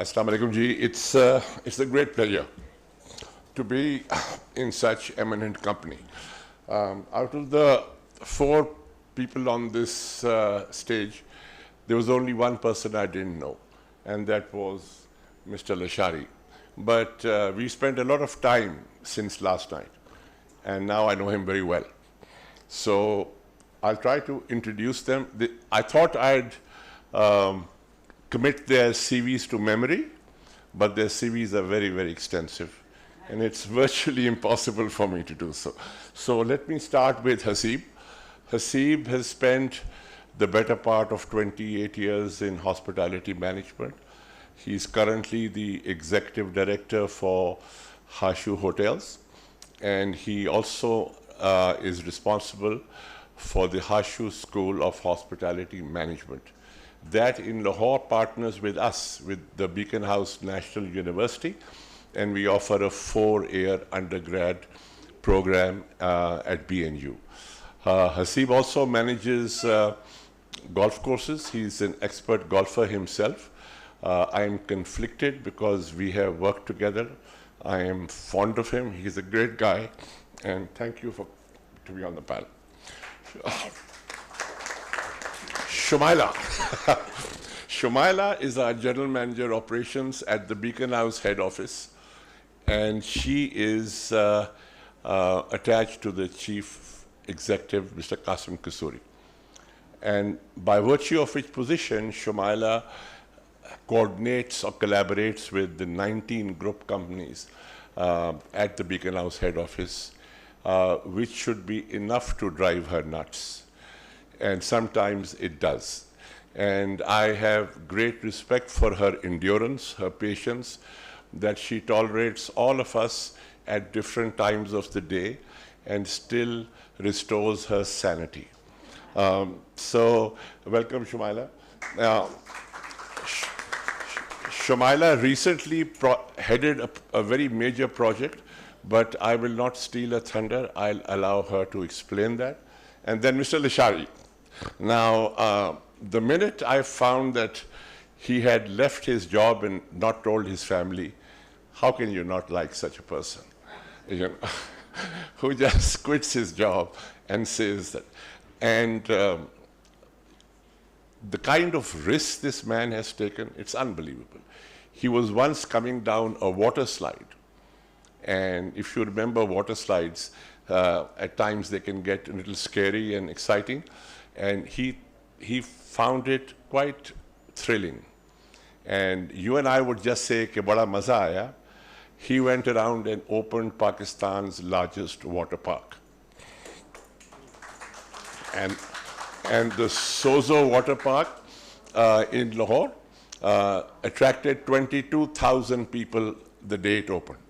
Assalamu alaikum ji. It's a great pleasure to be in such eminent company. Out of the 4 people on this stage, there was only one person I didn't know, and that was Mr. Lashari. But we spent a lot of time since last night, and now I know him very well. So I'll try to introduce them. I thought I'd commit their CVs to memory, but their CVs are very, very extensive, and it's virtually impossible for me to do so. So let me start with Haseeb. Haseeb has spent the better part of 28 years in hospitality management. He's currently the executive director for Hashu Hotels, and he also is responsible for the Hashu School of Hospitality Management. That in Lahore partners with us, with the Beacon House National University, and we offer a 4-year undergrad program at BNU. Haseeb also manages golf courses. He's an expert golfer himself. I am conflicted because we have worked together. I am fond of him. He's a great guy, and thank you to be on the panel. Shumaila. Shumaila is our General Manager Operations at the Beacon House head office, and she is attached to the Chief Executive, Mr. Qasim Kasuri. And by virtue of which position, Shumaila coordinates or collaborates with the 19 group companies at the Beacon House head office, which should be enough to drive her nuts. And sometimes it does. And I have great respect for her endurance, her patience, that she tolerates all of us at different times of the day and still restores her sanity. So, welcome, Shumaila. Shumaila recently headed a very major project, but I will not steal her thunder. I'll allow her to explain that. And then Mr. Lashari. Now, the minute I found that he had left his job and not told his family, how can you not like such a person? You know, who just quits his job and says that. And the kind of risk this man has taken, it's unbelievable. He was once coming down a water slide. And if you remember water slides, at times they can get a little scary and exciting. And he found it quite thrilling. And you and I would just say, ke bada maza aaya. He went around and opened Pakistan's largest water park. And the Sozo water park in Lahore attracted 22,000 people the day it opened.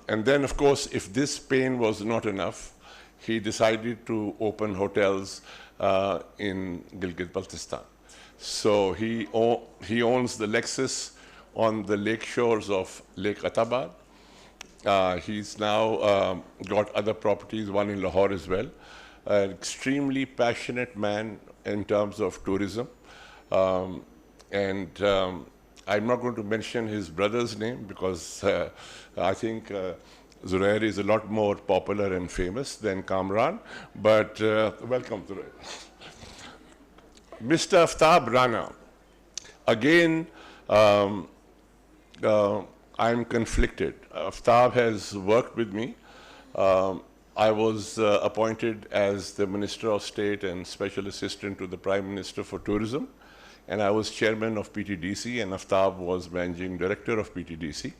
And then, of course, if this pain was not enough, he decided to open hotels in Gilgit-Baltistan. So he owns the Lexus on the lake shores of Lake Atabad. He's now got other properties, one in Lahore as well. An extremely passionate man in terms of tourism. And I'm not going to mention his brother's name because I think Zurair is a lot more popular and famous than Kamran, but welcome, Zurair. Mr. Aftab Rana. Again, I'm conflicted. Aftab has worked with me. I was appointed as the Minister of State and Special Assistant to the Prime Minister for Tourism, and I was chairman of PTDC, and Aftab was managing director of PTDC.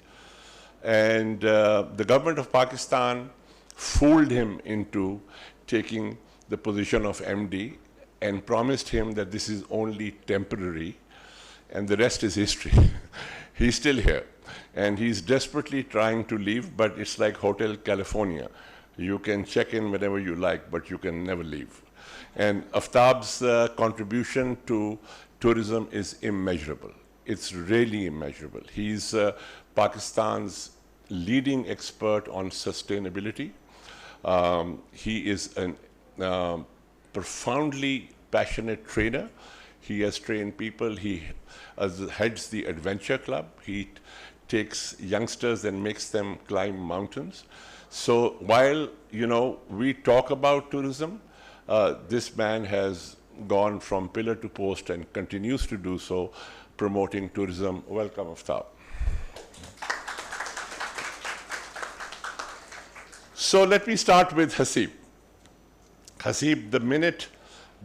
And the government of Pakistan fooled him into taking the position of MD and promised him that this is only temporary, and the rest is history. He's still here, and he's desperately trying to leave, but it's like Hotel California. You can check in whenever you like, but you can never leave. And Aftab's contribution to tourism is immeasurable. It's really immeasurable. He's Pakistan's leading expert on sustainability. He is a profoundly passionate trainer. He has trained people. He heads the adventure club. He takes youngsters and makes them climb mountains. So while, you know, we talk about tourism, this man has gone from pillar to post and continues to do so, promoting tourism. Welcome, Aftab. So let me start with Hasib. Hasib, the minute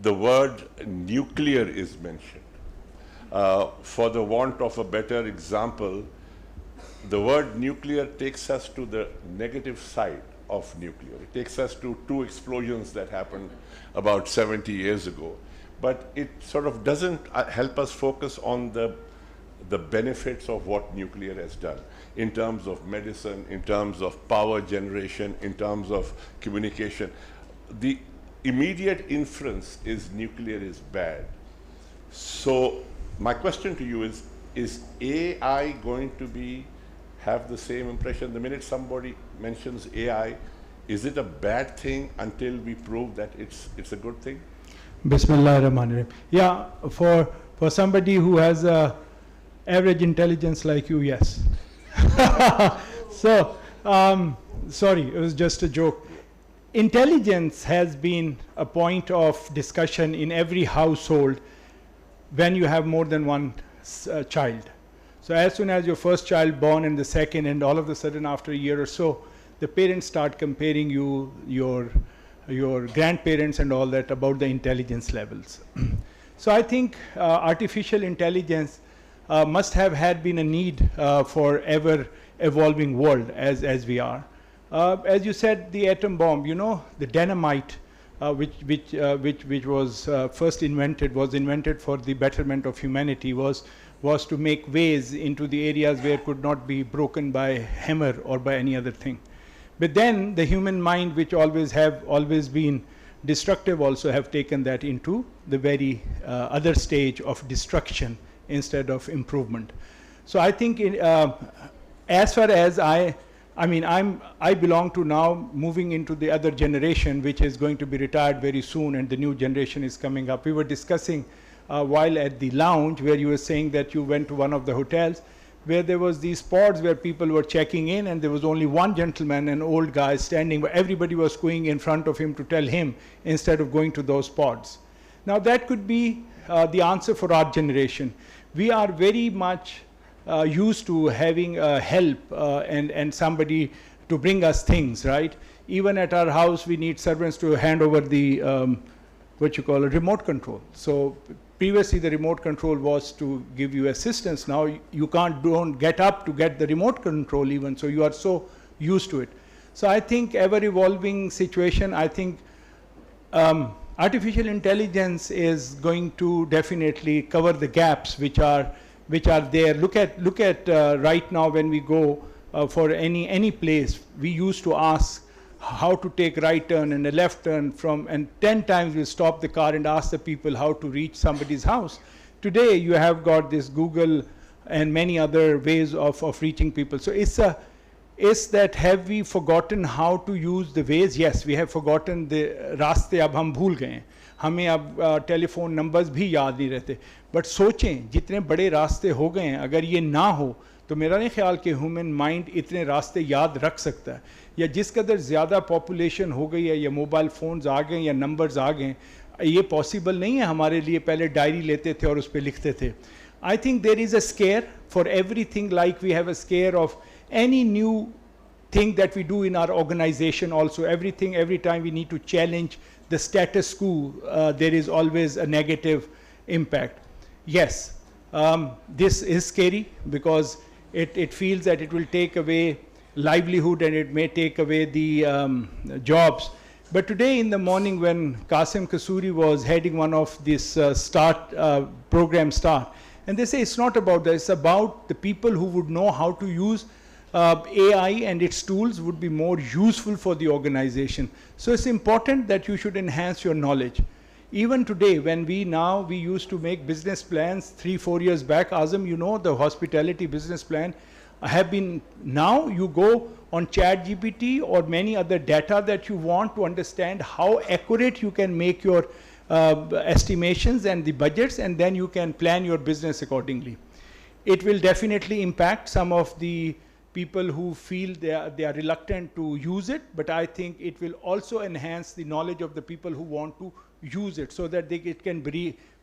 the word nuclear is mentioned, for the want of a better example, the word nuclear takes us to the negative side of nuclear. It takes us to 2 explosions that happened about 70 years ago. But it sort of doesn't help us focus on the benefits of what nuclear has done in terms of medicine, in terms of power generation, in terms of communication. The immediate inference is nuclear is bad. So my question to you is AI going to have the same impression? The minute somebody mentions AI, is it a bad thing until we prove that it's a good thing? Bismillah ar-Rahman ar-Rahim. Yeah, for somebody who has average intelligence like you, yes. So, sorry, it was just a joke. Intelligence has been a point of discussion in every household when you have more than one child. So as soon as your first child born and the second, and all of a sudden after a year or so, the parents start comparing you, your grandparents and all that about the intelligence levels. So I think artificial intelligence must have been a need for ever evolving world as we are. As you said, the atom bomb, you know, the dynamite, which was first invented, was invented for the betterment of humanity, was to make ways into the areas where it could not be broken by hammer or by any other thing. But then the human mind, which always been destructive, also have taken that into the very other stage of destruction instead of improvement. So I think as far as I belong to now moving into the other generation, which is going to be retired very soon, and the new generation is coming up. We were discussing while at the lounge, where you were saying that you went to one of the hotels where there was these pods where people were checking in, and there was only one gentleman, an old guy standing, but everybody was going in front of him to tell him instead of going to those pods. Now that could be the answer for our generation. We are very much used to having help and somebody to bring us things, right? Even at our house, we need servants to hand over the what you call a remote control. So previously the remote control was to give you assistance. Now you don't get up to get the remote control even, so you are so used to it. So I think ever evolving situation, I think artificial intelligence is going to definitely cover the gaps which are there. Look at right now when we go for any place, we used to ask how to take right turn and a left turn and 10 times we stop the car and ask the people how to reach somebody's house. Today you have got this Google and many other ways of reaching people. So it's that, have we forgotten how to use the ways? Yes, we have forgotten the रास्ते अब हम भूल गए हैं. हमें अब telephone numbers भी याद नहीं रहते. बट सोचें जितने बड़े रास्ते हो गए हैं, अगर ये ना हो तो मेरा नहीं ख्याल कि ह्यूमन माइंड इतने रास्ते याद रख सकता है. या जिस कदर ज़्यादा पॉपुलेशन हो गई है, या मोबाइल फ़ोन्स आ गए या नंबर्स आ गए, ये पॉसिबल नहीं है हमारे लिए. पहले डायरी लेते थे और उस पर लिखते थे. I think there is a scare for everything, like we have a scare of any new thing that we do in our organization also. Every time we need to challenge the status quo, there is always a negative impact. Yes, this is scary because it feels that it will take away livelihood and it may take away the jobs. But today in the morning when Qasim Kasuri was heading one of this program start, and they say it's not about that, it's about the people who would know how to use AI and its tools would be more useful for the organization. So it's important that you should enhance your knowledge. Even today, when we used to make business plans 3-4 years back, Azam, you know, the hospitality business plan have been, now you go on ChatGPT or many other data that you want to understand how accurate you can make your estimations and the budgets, and then you can plan your business accordingly. It will definitely impact some of the people who feel they are reluctant to use it, but I think it will also enhance the knowledge of the people who want to use it, so that it can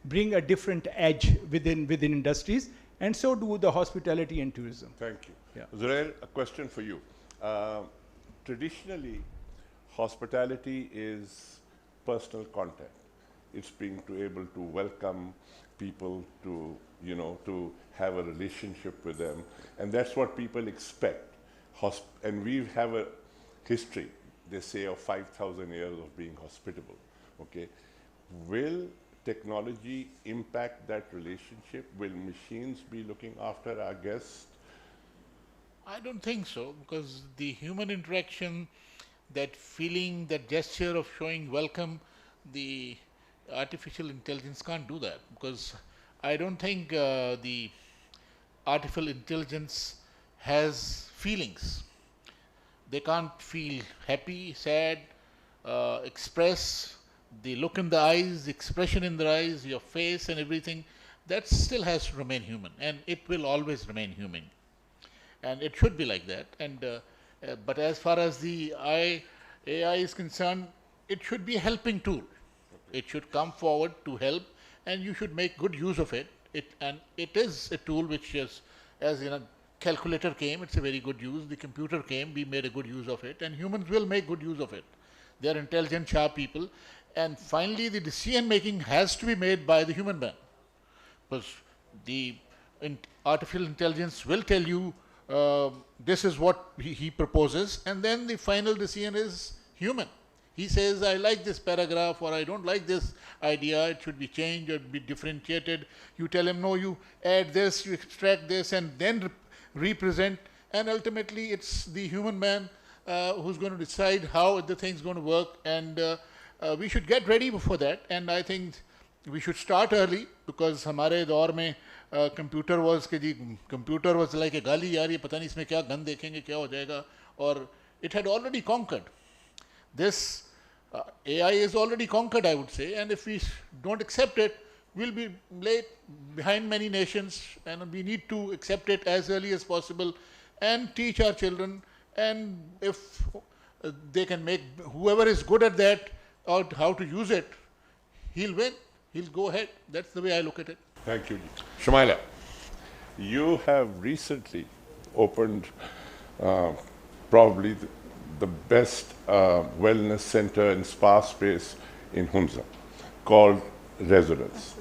bring a different edge within industries, and so do the hospitality and tourism. Thank you. Yeah. Zuhair, a question for you. Traditionally, hospitality is personal contact. It's being able to welcome people, to to have a relationship with them, and that's what people expect. And we have a history, they say, of 5,000 years of being hospitable. Okay, will technology impact that relationship? Will machines be looking after our guests? I don't think so, because the human interaction, that feeling, that gesture of showing welcome, the artificial intelligence can't do that, because I don't think the artificial intelligence has feelings. They can't feel happy, sad, express the look in the eyes, the expression in the eyes, your face and everything. That still has to remain human, and it will always remain human. And it should be like that. And but as far as the AI is concerned, it should be a helping tool. It should come forward to help, and you should make good use of it. And it is a tool which is, as calculator came, it's a very good use. The computer came, we made a good use of it, and humans will make good use of it. They are intelligent, sharp people. And finally, the decision making has to be made by the human man, because the artificial intelligence will tell you this is what he proposes, and then the final decision is human. He says, I like this paragraph, or I don't like this idea, it should be changed or be differentiated. You tell him, no, you add this, you extract this, and then represent. And ultimately, it's the human man who's going to decide how the thing's going to work. And we should get ready for that. And I think we should start early, because हमारे दौर में computer was like a gali, यार ये पता नहीं इसमें क्या gun देखेंगे, क्या हो जाएगा. Or it had already conquered. This AI is already conquered, I would say, and if we don't accept it, we'll be late behind many nations, and we need to accept it as early as possible and teach our children. And if they can make, whoever is good at that, or how to use it, he'll win, he'll go ahead. That's the way I look at it. Thank you. Shumaila, you have recently opened probably the best wellness center and spa space in Hunza, called Resonance.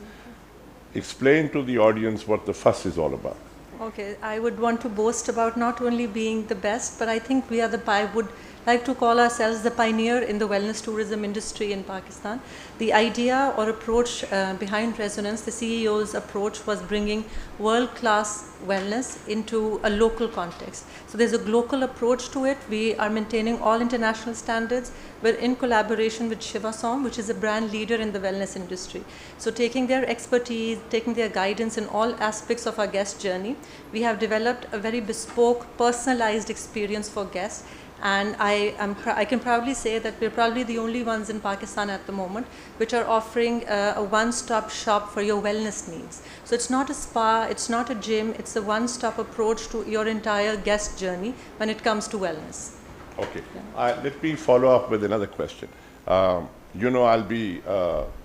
Explain to the audience what the fuss is all about. Okay, I would want to boast about not only being the best, but I think we are I would like to call ourselves the pioneer in the wellness tourism industry in Pakistan. The idea or approach behind Resonance, the CEO's approach, was bringing world-class wellness into a local context. So there's a global approach to it. We are maintaining all international standards. We're in collaboration with Shivasom, which is a brand leader in the wellness industry. So taking their expertise, taking their guidance in all aspects of our guest journey, we have developed a very bespoke, personalized experience for guests. And I can proudly say that we're probably the only ones in Pakistan at the moment which are offering a one-stop shop for your wellness needs. So it's not a spa, it's not a gym, it's a one-stop approach to your entire guest journey when it comes to wellness. Okay, let me follow up with another question. I'll be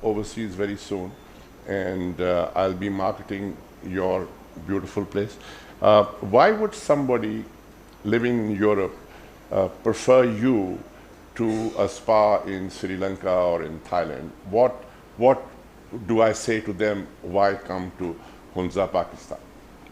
overseas very soon, and I'll be marketing your beautiful place. Why would somebody living in Europe prefer you to a spa in Sri Lanka or in Thailand? What do I say to them? Why come to Hunza, Pakistan?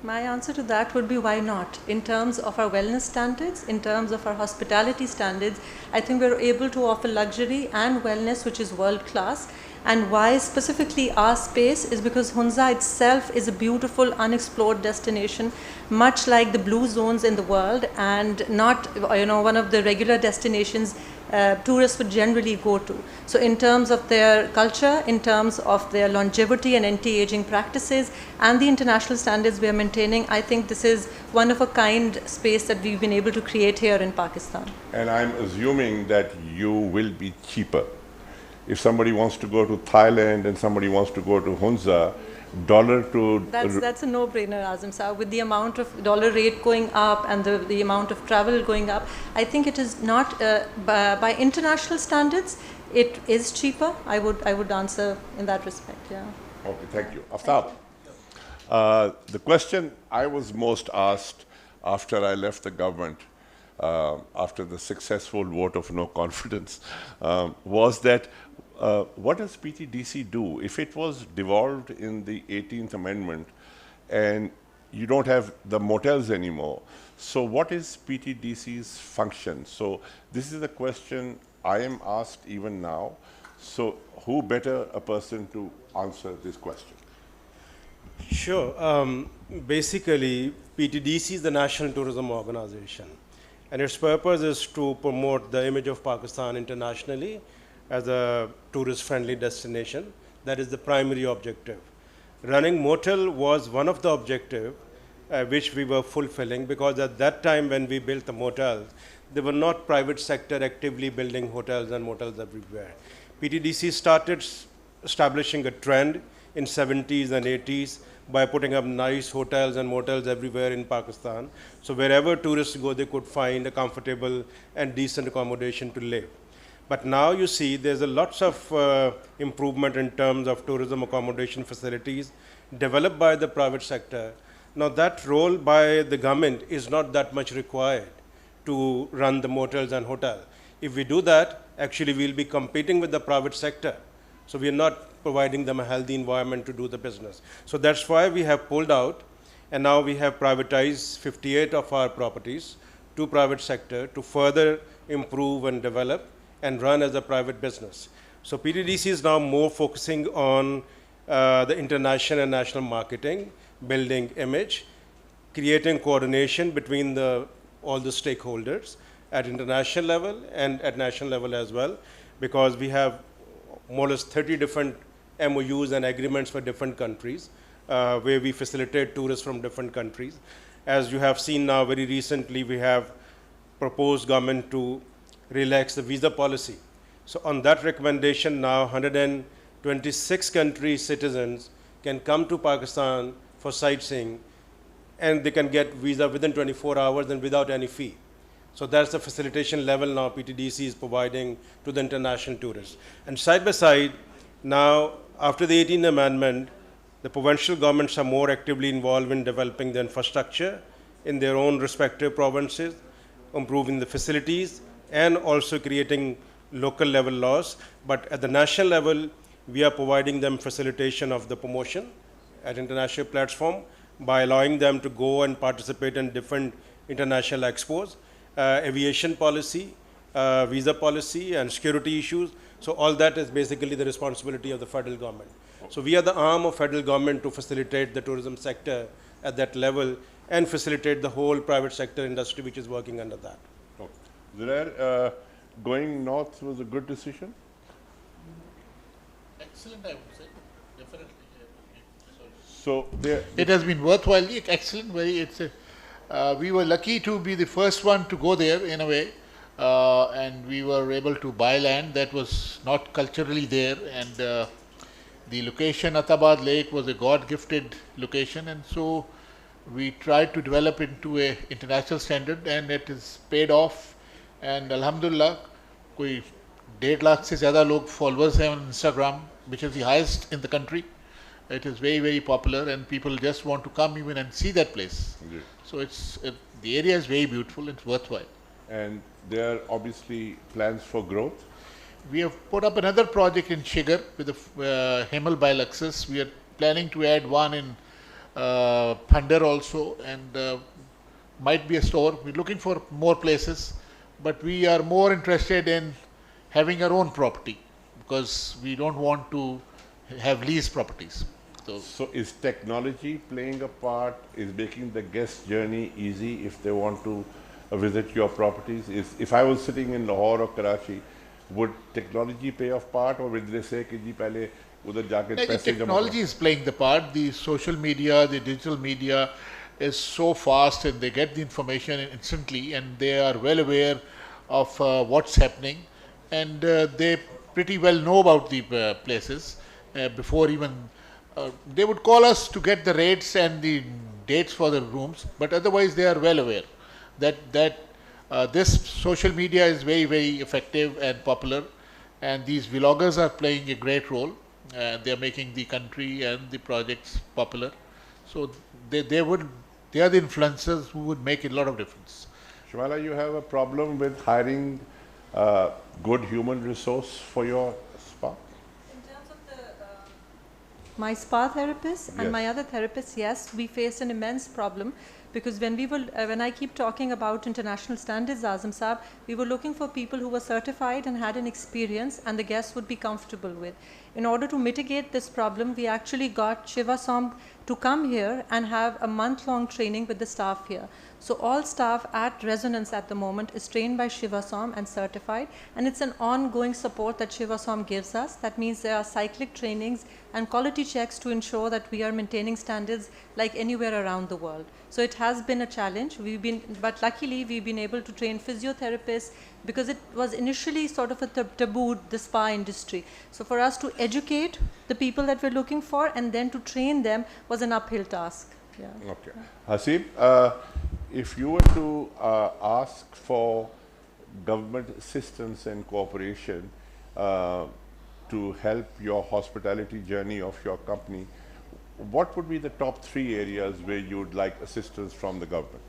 My answer to that would be why not? In terms of our wellness standards, in terms of our hospitality standards, I think we're able to offer luxury and wellness which is world class. And why specifically our space is because Hunza itself is a beautiful unexplored destination, much like the blue zones in the world, and not one of the regular destinations tourists would generally go to. So in terms of their culture, in terms of their longevity and anti-aging practices, and the international standards we are maintaining, I think this is one of a kind space that we've been able to create here in Pakistan. And I'm assuming that you will be cheaper If somebody wants to go to Thailand and somebody wants to go to Hunza, dollar to... That's a no-brainer, Azim Sir. With the amount of dollar rate going up and the amount of travel going up, I think it is not, by international standards, it is cheaper. I would answer in that respect, yeah. Okay, thank you. Aftab, the question I was most asked after I left the government, after the successful vote of no confidence, was that what does PTDC do? If it was devolved in the 18th Amendment and you don't have the motels anymore, so what is PTDC's function? So this is a question I am asked even now. So who better a person to answer this question? Sure. Basically, PTDC is the National Tourism Organization, and its purpose is to promote the image of Pakistan internationally as a tourist-friendly destination. That is the primary objective. Running motel was one of the objectives which we were fulfilling, because at that time when we built the motels, there were not private sector actively building hotels and motels everywhere. PTDC started establishing a trend in 70s and 80s by putting up nice hotels and motels everywhere in Pakistan. So wherever tourists go, they could find a comfortable and decent accommodation to live. But now you see there's a lots of improvement in terms of tourism accommodation facilities developed by the private sector. Now that role by the government is not that much required to run the motels and hotels. If we do that, actually we'll be competing with the private sector. So we are not providing them a healthy environment to do the business. So that's why we have pulled out, and now we have privatized 58 of our properties to private sector to further improve and develop and run as a private business. So PTDC is now more focusing on the international and national marketing, building image, creating coordination between all the stakeholders at international level and at national level as well, because we have more or less 30 different MOUs and agreements for different countries where we facilitate tourists from different countries. As you have seen now, very recently we have proposed government to relax the visa policy. So on that recommendation now 126 country citizens can come to Pakistan for sightseeing, and they can get visa within 24 hours and without any fee. So that's the facilitation level now PTDC is providing to the international tourists. And side by side, now after the 18th Amendment, the provincial governments are more actively involved in developing the infrastructure in their own respective provinces, improving the facilities, and also creating local level laws. But at the national level, we are providing them facilitation of the promotion at international platform by allowing them to go and participate in different international expos, aviation policy, visa policy, and security issues. So all that is basically the responsibility of the federal government. So we are the arm of federal government to facilitate the tourism sector at that level and facilitate the whole private sector industry which is working under that. Zubair, going north was a good decision? Excellent, I would say. Definitely. So it has been worthwhile, excellent. We were lucky to be the first one to go there in a way, and we were able to buy land that was not culturally there, and the location, Atabad Lake, was a God-gifted location, and so we tried to develop into a international standard, and it is paid off. And Alhamdulillah, कोई 1.5 lakh से ज़्यादा लोग followers हैं on Instagram, which is the highest in the country. It is very, very popular, and people just want to come even and see that place. Indeed. So the area is very beautiful, it's worthwhile. And there are obviously plans for growth. We have put up another project in Shigar with the Himal Biluxus. We are planning to add one in Pandar also, and might be a store. We're looking for more places, but we are more interested in having our own property because we don't want to have lease properties. So is technology playing a part? Is making the guest journey easy if they want to visit your properties? If I was sitting in Lahore or Karachi, would technology play a part, or would they say कि जी पहले उधर जाके I think पैसे जमा technology is playing the part. The social media, the digital media is so fast, and they get the information instantly, and they are well aware of what's happening, and they pretty well know about the places before even they would call us to get the rates and the dates for the rooms, but otherwise they are well aware that this social media is very, very effective and popular, and these vloggers are playing a great role. They are making the country and the projects popular. So they are the influencers who would make a lot of difference. Shumala, you have a problem with hiring good human resource for your spa? In terms of my spa therapist and my other therapists, yes, we faced an immense problem, because when I keep talking about international standards, Azam Saab, we were looking for people who were certified and had an experience and the guests would be comfortable with. In order to mitigate this problem, we actually got Shiva Som to come here and have a month-long training with the staff here. So all staff at Resonance at the moment is trained by Shiva Som and certified, and it's an ongoing support that Shiva Som gives us. That means there are cyclic trainings and quality checks to ensure that we are maintaining standards like anywhere around the world. So it has been a challenge. But luckily we've been able to train physiotherapists, because it was initially sort of a taboo, the spa industry. So for us to educate the people that we're looking for and then to train them was an uphill task. Yeah. Okay. Hasib, if you were to ask for government assistance and cooperation to help your hospitality journey of your company, what would be the top 3 areas where you would like assistance from the government?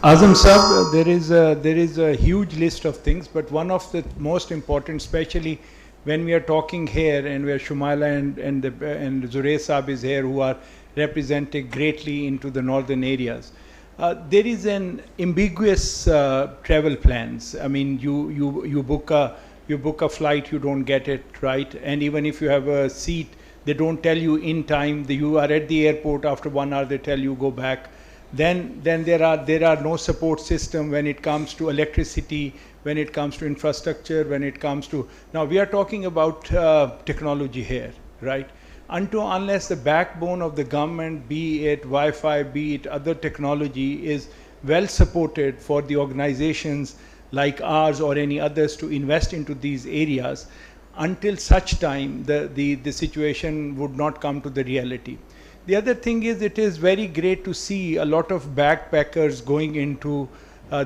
Azam Sahab, there is a huge list of things, but one of the most important, especially when we are talking here and where Shumala and Zurais Saab is here, who are represented greatly into the northern areas, there is an ambiguous travel plans. I mean, you book a flight, you don't get it right, and even if you have a seat, they don't tell you in time. You are at the airport, after 1 hour they tell you go back. Then there are no support system when it comes to electricity, when it comes to infrastructure, when it comes to, now we are talking about technology here, right? Unless the backbone of the government, be it Wi-Fi, be it other technology, is well supported for the organizations like ours or any others to invest into these areas, until such time the situation would not come to the reality. The other thing is, it is very great to see a lot of backpackers going into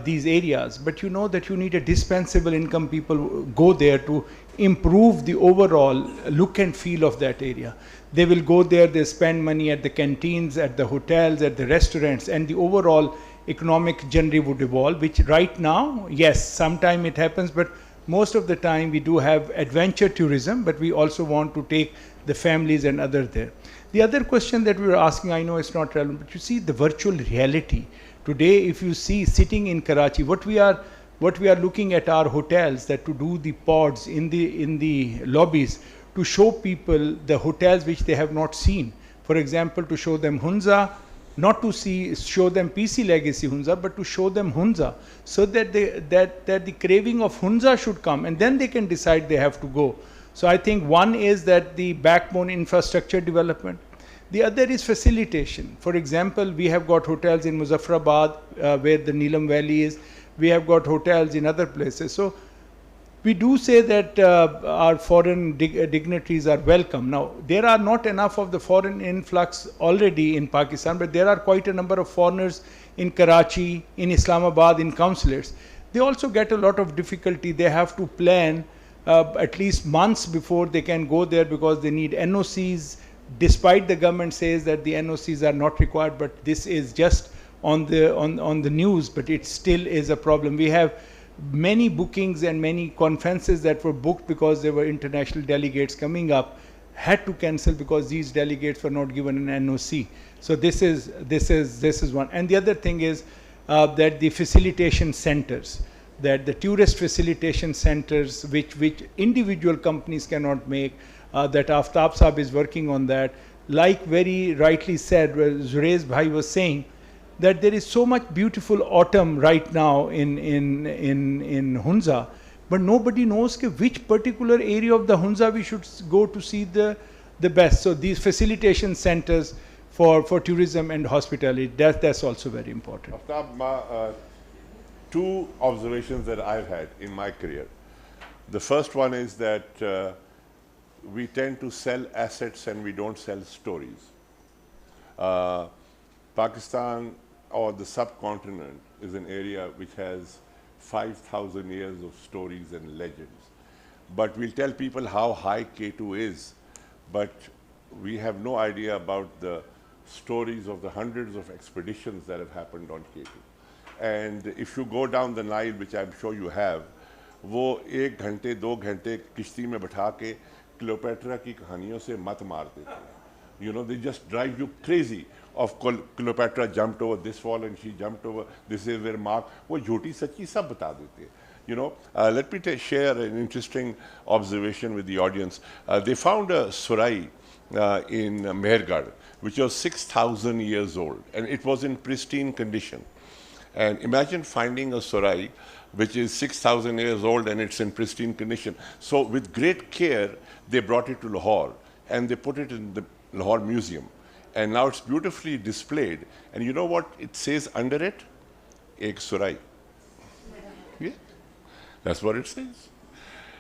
these areas, but you know that you need a dispensable income. People go there to improve the overall look and feel of that area. They will go there, they spend money at the canteens, at the hotels, at the restaurants, and the overall economic genre would evolve, which right now, yes, sometime it happens, but most of the time we do have adventure tourism, but we also want to take the families and others there. The other question that we were asking, I know it's not relevant, but you see the virtual reality. Today, if you see sitting in Karachi, what we are looking at our hotels, that to do the pods in the lobbies, to show people the hotels which they have not seen. For example, to show them Hunza, not to show them PC Legacy Hunza, but to show them Hunza, so that the craving of Hunza should come, and then they can decide they have to go. So I think one is that the backbone infrastructure development. The other is facilitation. For example, we have got hotels in Muzaffarabad where the Neelam Valley is. We have got hotels in other places. So we do say that our foreign dignitaries are welcome. Now, there are not enough of the foreign influx already in Pakistan, but there are quite a number of foreigners in Karachi, in Islamabad, in consulates. They also get a lot of difficulty. They have to plan at least months before they can go there, because they need NOCs, despite the government says that the NOCs are not required, but this is just on the news, but it still is a problem. We have many bookings and many conferences that were booked because there were international delegates coming up, had to cancel because these delegates were not given an NOC. So this is one. And the other thing is that the facilitation centers, that the tourist facilitation centers, which individual companies cannot make, that Aftab Saab is working on that. Like very rightly said, Zurais Bhai was saying that there is so much beautiful autumn right now in Hunza, but nobody knows which particular area of the Hunza we should go to see the best. So these facilitation centers for tourism and hospitality, that's also very important. Aftab, two observations that I've had in my career. The first one is that we tend to sell assets and we don't sell stories. Pakistan or the subcontinent is an area which has 5,000 years of stories and legends. But we'll tell people how high K2 is, but we have no idea about the stories of the hundreds of expeditions that have happened on K2. And if you go down the Nile, which I'm sure you have, वो 1 घंटे 2 घंटे किश्ती में बैठा के Cleopatra की कहानियों से मत मार देते हैं. You know, they just drive you crazy of Cleopatra jumped over this wall and she jumped over, this is where Mark, वो झूठी सच्ची सब बता देते हैं. You know, let me share an interesting observation with the audience. They found a surai in Mehergarh, which was 6,000 years old, and it was in pristine condition. And imagine finding a surai which is 6,000 years old and it's in pristine condition. So with great care, they brought it to Lahore and they put it in the Lahore Museum. And now it's beautifully displayed. And you know what it says under it? Ek surai. Yeah, that's what it says.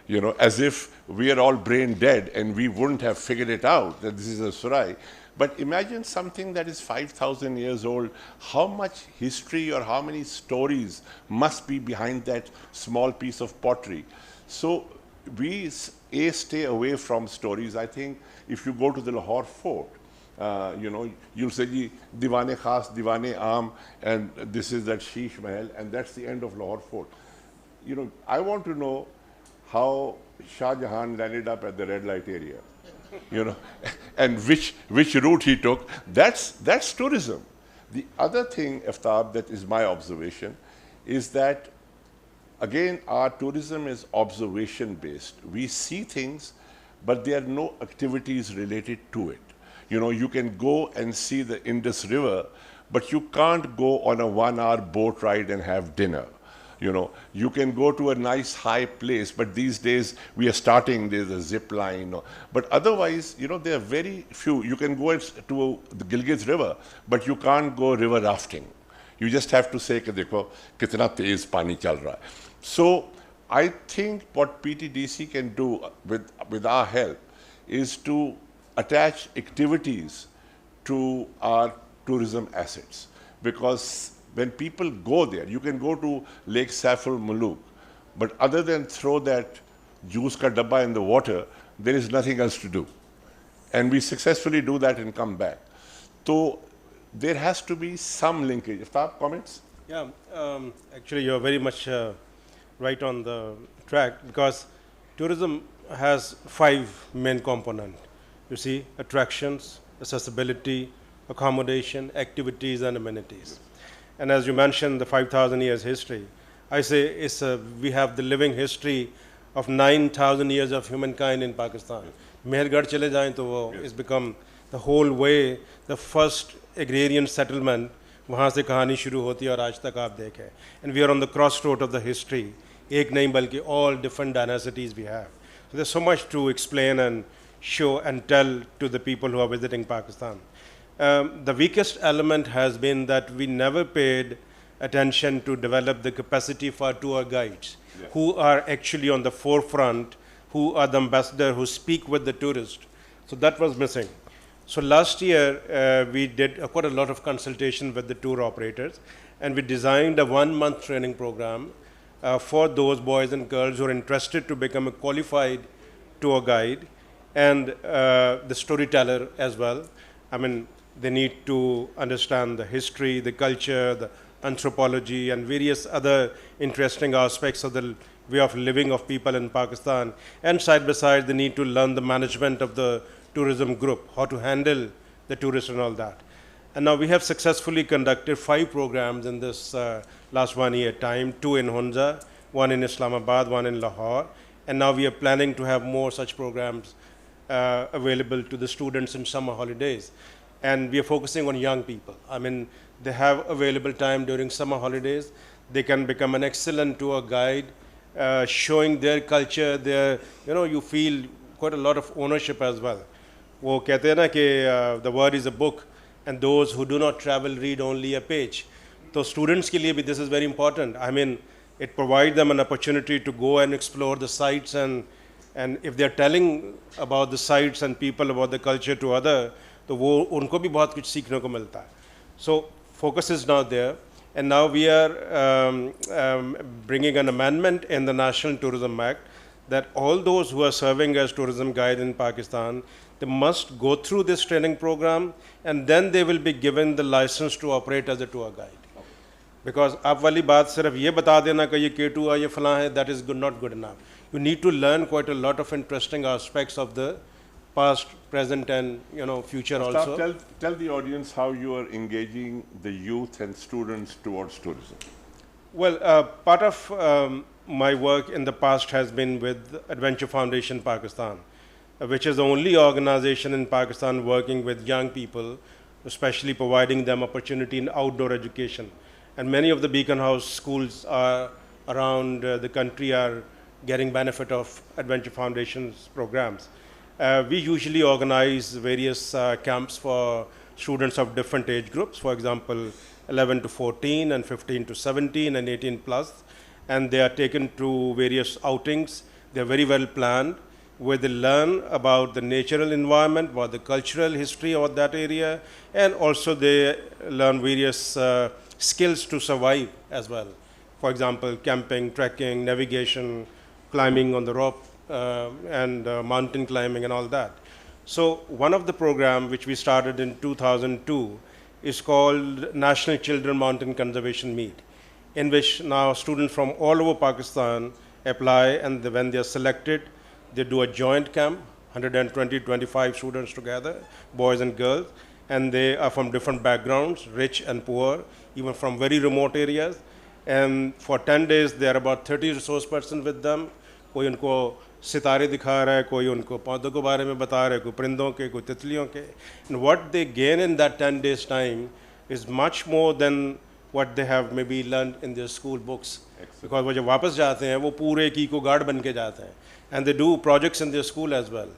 You know, as if we are all brain dead and we wouldn't have figured it out that this is a surai. But imagine something that is 5,000 years old, how much history or how many stories must be behind that small piece of pottery. So we stay away from stories. I think if you go to the Lahore fort, you know, you'll say, Diwane Khas, Diwane Aam, and this is that Sheesh Mahal, and that's the end of Lahore fort. You know, I want to know how Shah Jahan landed up at the red light area. You know, and which route he took. That's tourism. The other thing, Aftab, that is my observation, is that again our tourism is observation based. We see things, but there are no activities related to it. You know, you can go and see the Indus River, but you can't go on a 1-hour boat ride and have dinner. You know, you can go to a nice high place, but these days we are starting, there's a zip line. But otherwise, you know, there are very few. You can go to the Gilgit River, but you can't go river rafting. You just have to say, dekho, kitna tez pani chal raha hai. So I think what PTDC can do with our help is to attach activities to our tourism assets. Because when people go there, you can go to Lake Saiful Muluk, but other than throw that juice ka dabba in the water, there is nothing else to do. And we successfully do that and come back. So there has to be some linkage. Aftab, comments? Yeah, actually you're very much right on the track, because tourism has 5 main components. You see, attractions, accessibility, accommodation, activities, and amenities. And as you mentioned, the 5,000 years history, I say we have the living history of 9,000 years of humankind in Pakistan. Mehergarh chale jaye to wo it's become the whole way, the first agrarian settlement, wahan se kahani shuru hoti hai aur aaj tak aap dekhe. And we are on the crossroad of the history. Ek nahi balki all different dynasties we have. So there's so much to explain and show and tell to the people who are visiting Pakistan. The weakest element has been that we never paid attention to develop the capacity for tour guides who are actually on the forefront, who are the ambassador, who speak with the tourist. So that was missing. So last year we did quite a lot of consultation with the tour operators, and we designed a 1-month training program for those boys and girls who are interested to become a qualified tour guide and the storyteller as well. I mean, they need to understand the history, the culture, the anthropology, and various other interesting aspects of the way of living of people in Pakistan. And side by side, they need to learn the management of the tourism group, how to handle the tourists and all that. And now we have successfully conducted 5 programs in this last 1 year time, 2 in Hunza, 1 in Islamabad, 1 in Lahore. And now we are planning to have more such programs available to the students in summer holidays. And we are focusing on young people. I mean, they have available time during summer holidays. They can become an excellent tour guide, showing their culture, their, you know, you feel quite a lot of ownership as well. वो कहते हैं ना कि the word is a book, and those who do not travel read only a page. So students के लिए भी this is very important. I mean, It provides them an opportunity to go and explore the sites, and if they're telling about the sites and people about the culture to other, तो वो उनको भी बहुत कुछ सीखने को मिलता है. So focus is now there, and now we are bringing an amendment in the National Tourism Act that all those who are serving as tourism guide in Pakistan, they must go through this training program, and then they will be given the license to operate as a tour guide. Because आप वाली बात सिर्फ ये बता देना कि ये K2 है, ये फलां है, that is not good enough. You need to learn quite a lot of interesting aspects of the past, present, and future also. Tell the audience how you are engaging the youth and students towards tourism. Well, part of my work in the past has been with Adventure Foundation Pakistan, which is the only organization in Pakistan working with young people, especially providing them opportunity in outdoor education. And many of the Beacon House schools around the country are getting benefit of Adventure Foundation's programs. We usually organize various camps for students of different age groups, for example, 11 to 14 and 15 to 17 and 18 plus, and they are taken to various outings. They are very well planned, where they learn about the natural environment, about the cultural history of that area, and also they learn various skills to survive as well. For example, camping, trekking, navigation, climbing on the rope, and mountain climbing and all that. So one of the programs which we started in 2002 is called National Children Mountain Conservation Meet, in which now students from all over Pakistan apply, and when they are selected, they do a joint camp, 120-25 students together, boys and girls, and they are from different backgrounds, rich and poor, even from very remote areas. And for 10 days, there are about 30 resource persons with them. कोई उनको सितारे दिखा रहा है, कोई उनको पौधों के बारे में बता रहा है, कोई परिंदों के, कोई तितलियों के. And what they gain in that 10 days time is much more than what they have maybe learned in their school books. Because वो जब वापस जाते हैं, वो पूरे की को गार्ड बन के जाते हैं. And they do projects in their school as well.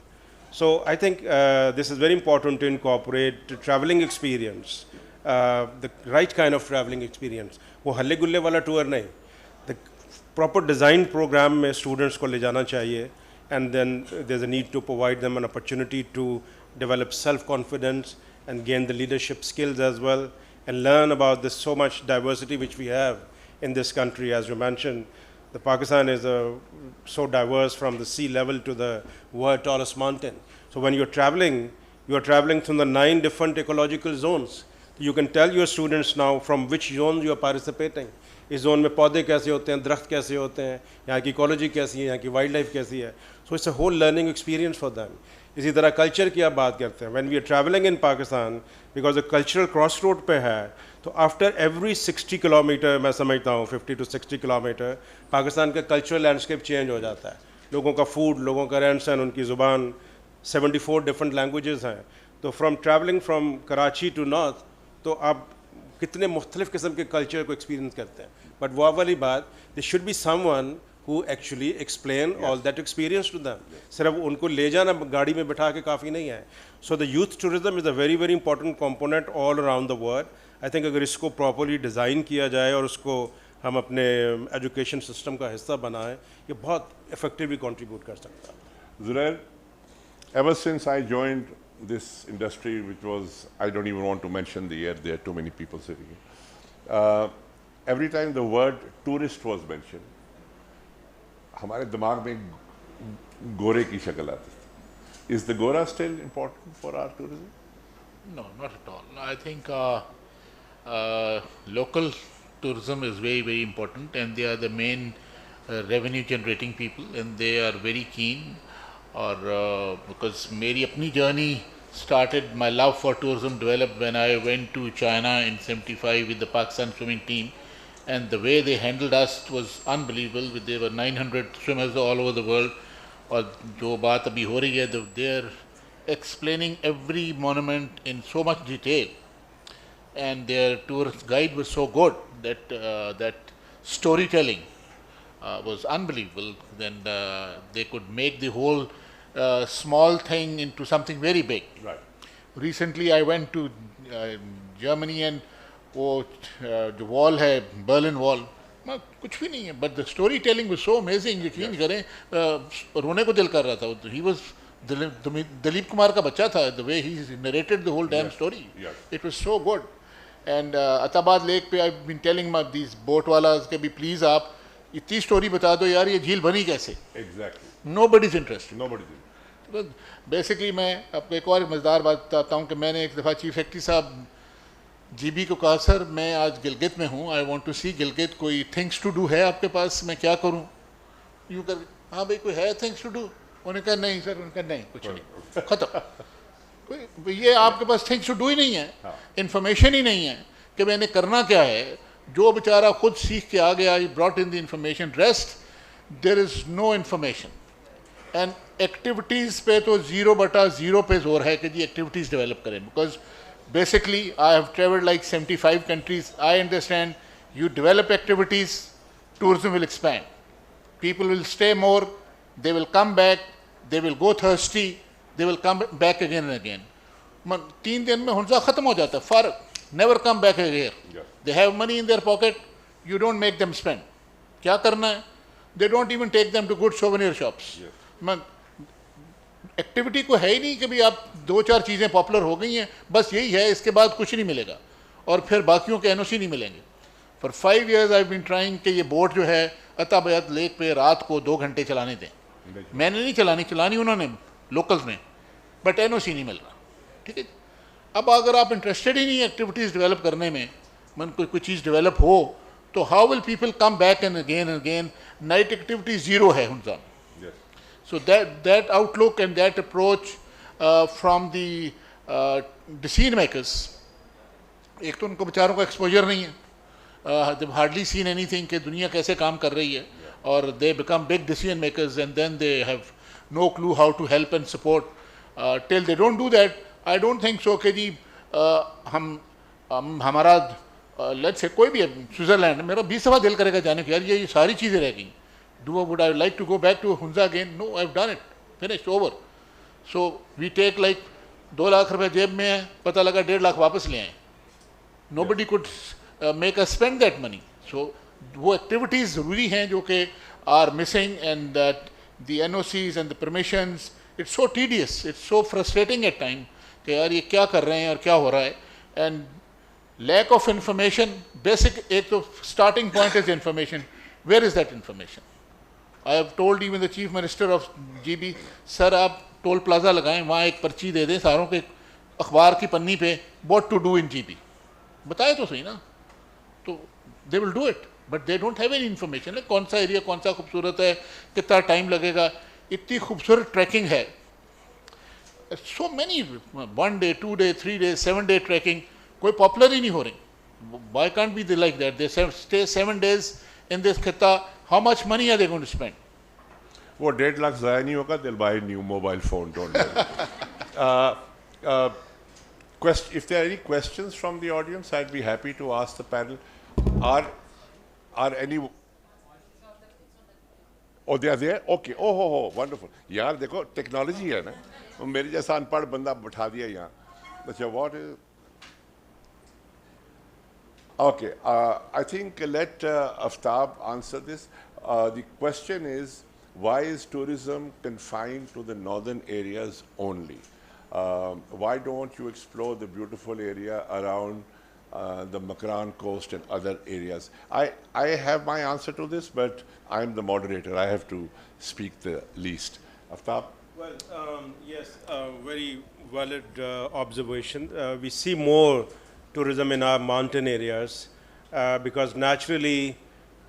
So I think this is very important to incorporate the traveling experience, the right kind of traveling experience. वो हल्ले गुल्ले वाला tour नहीं. The proper design program में students को ले जाना चाहिए, and then there's a need to provide them an opportunity to develop self-confidence and gain the leadership skills as well, and learn about this so much diversity which we have in this country. As you mentioned, the Pakistan is so diverse from the sea level to the world tallest mountain. So when you're traveling through the 9 different ecological zones. You can tell your students now from which zones you are participating. इस zone में पौधे कैसे होते हैं, दरख्त कैसे होते हैं, यहाँ की इकोलॉजी कैसी है, यहाँ की वाइल्ड लाइफ कैसी है. So it's a whole learning experience for them. इसी तरह कल्चर की आप बात करते हैं. When we are traveling in Pakistan, because the cultural crossroad पे है, तो after every 60 किलोमीटर, मैं समझता हूँ 50 to 60 किलोमीटर, पाकिस्तान का कल्चरल लैंडस्केप चेंज हो जाता है. लोगों का फूड, लोगों का रहन सहन, उनकी ज़ुबान, 74 डिफरेंट लैंग्वेजेस हैं. तो from travelling from Karachi to north, तो आप कितने मुख्तलिफ किस्म के कल्चर को एक्सपीरियंस करते हैं. बट वो वाली बात, they should be someone who actually explain all that experience to them. सिर्फ उनको ले जाना गाड़ी में बिठा के काफ़ी नहीं है. So the youth tourism is a very very important component all around the world. I think अगर इसको properly design किया जाए और उसको हम अपने education system का हिस्सा बनाएं, ये बहुत effectively contribute कर सकता है. Zunair, ever since I joined this industry, which was, I don't even want to mention the year, there are too many people sitting here. Every time the word tourist was mentioned, हमारे दिमाग में गोरे की शक्ल आती थी. Is the Gora still important for our tourism? No, not at all. I think local tourism is very, very important, and they are the main revenue generating people, and they are very keen. Or because मेरी अपनी journey started, my love for tourism developed when I went to China in '75 with the Pakistan swimming team. And the way they handled us was unbelievable. There were 900 swimmers all over the world. और जो बात अभी हो रही है, they're explaining every monument in so much detail, and their tourist guide was so good that that storytelling was unbelievable. Then they could make the whole small thing into something very big. Right. Recently, I went to Germany, and वो जो wall है, Berlin wall, कुछ भी नहीं है, but the story telling was so amazing, यकीन करें रोने को दिल कर रहा था. ही वाज दिलीप कुमार का बच्चा था, the way he narrated the whole damn story, it was so good. And Attabad lake पे I have been telling my these boat वालास के भी प्लीज आप इतनी स्टोरी बता दो यार, ये झील बनी कैसे. Exactly. Nobody is interested. Nobody. Basically मैं आपको एक और मज़ेदार बात बताता हूँ कि मैंने एक दफ़ा चीफ सेक्रेटरी साहब जीबी को कहा, सर मैं आज गिलगित में हूँ, आई वांट टू सी गिलगित, कोई थिंग्स टू डू है आपके पास, मैं क्या करूँ. यूँ कर, हाँ भाई कोई है थिंग्स टू डू. उन्होंने कहा नहीं सर. उन्होंने कहा नहीं कुछ नहीं, ख़त्म. कोई ये आपके पास थिंग्स टू डू ही नहीं है, इंफॉर्मेशन ही नहीं है कि मैंने करना क्या है. जो बेचारा खुद सीख के आ गया, he brought in the information, rest there is no information. And activities पे तो 0/0 पे जोर है कि जी एक्टिविटीज़ डेवलप करें. Because basically I have traveled like 75 countries. I understand you develop activities, tourism will expand. People will stay more, they will come back, they will go thirsty, they will come back again and again. 3 दिन में हुंजा ख़त्म हो जाता है, फ़र्क. Never come back again. They have money in their pocket, you don't make them spend. क्या करना है? They don't even take them to good souvenir shops. Activity को है ही नहीं कि भाई आप 2-4 चीज़ें पॉपुलर हो गई हैं, बस यही है, इसके बाद कुछ नहीं मिलेगा और फिर बाकियों के एनओसी नहीं मिलेंगे. For 5 years I been trying कि ये बोट जो है अताबाद लेक पे रात को 2 घंटे चलाने दें. मैंने नहीं चलानी उन्होंने, लोकल्स ने, बट एनओसी नहीं मिल रहा. ठीक है. अब अगर आप इंटरेस्टेड ही नहीं एक्टिविटीज़ डेवलप करने में, कोई चीज़ डेवलप हो तो how will people come back and again. Night activity zero है Hunza. So that outlook and that approach from the decision makers, एक तो उनको बेचारों को एक्सपोजर नहीं है, they've hardly seen anything कि दुनिया कैसे काम कर रही है, और they become big decision makers and then they have no clue how to help and support. Till they don't do that, I don't think so कि जी हमारा let's say कोई भी है, स्विट्ज़रलैंड, मेरा 20 दफ़ा दिल करेगा जाने को, यार ये सारी चीज़ें रह गई. Would I like to go back to Hunza again? No, I've done it. Finished, over. So we take like 2 lakh रुपए जेब में है, पता लगा 1.5 लाख वापस ले आए. Nobody could make us spend that money. So वो activities ज़रूरी हैं जो कि are missing, and that the NOCs and the permissions, it's so tedious, it's so frustrating at times कि यार ये क्या कर रहे हैं और क्या हो रहा है. And lack of information, basic, एक तो starting point is information. Where is that information? I have told even the Chief Minister of GB, sir आप टोल प्लाजा लगाएं, वहाँ एक पर्ची दे दें सारों के अखबार की पन्नी पे, what to do in GB. बताए तो सही ना. तो they will do it, but they don't have any information. कौन सा एरिया कौन सा खूबसूरत है, कितना टाइम लगेगा, इतनी खूबसूरत ट्रैकिंग है. So many 1 day, 2 day, 3 days, 7 day trekking कोई पॉपुलर ही नहीं हो रही. Why can't be they like that? They stay 7 days in this खिता. How much money are they going to spend? वो 1.5 लाख ज़ाया नहीं होगा. They'll buy a new mobile phone, don't worry. If there are any questions from the audience, I'd be happy to ask the panel. Are any? Oh, they are there. Okay. Oh, wonderful. यार देखो technology है ना. मेरे जैसा अनपढ़ बंदा बैठा दिया यहाँ. अच्छा, what is? Okay, I think let Aftab answer this. The question is, why is tourism confined to the northern areas only? Why don't you explore the beautiful area around the Makran coast and other areas? I have my answer to this, but I'm the moderator. I have to speak the least. Aftab? Well, yes, very valid observation. We see more tourism in our mountain areas because naturally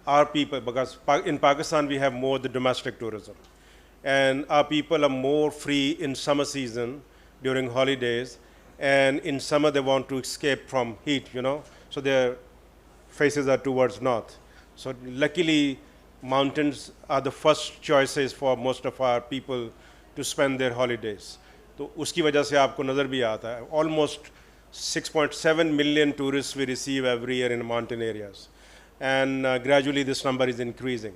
our people, because in Pakistan we have more the domestic tourism, and our people are more free in summer season during holidays, and in summer they want to escape from heat, you know, so their faces are towards north. So luckily mountains are the first choices for most of our people to spend their holidays. तो उसकी वजह से आपको नज़र भी आता है. Almost 6.7 million tourists we receive every year in mountain areas, and gradually this number is increasing.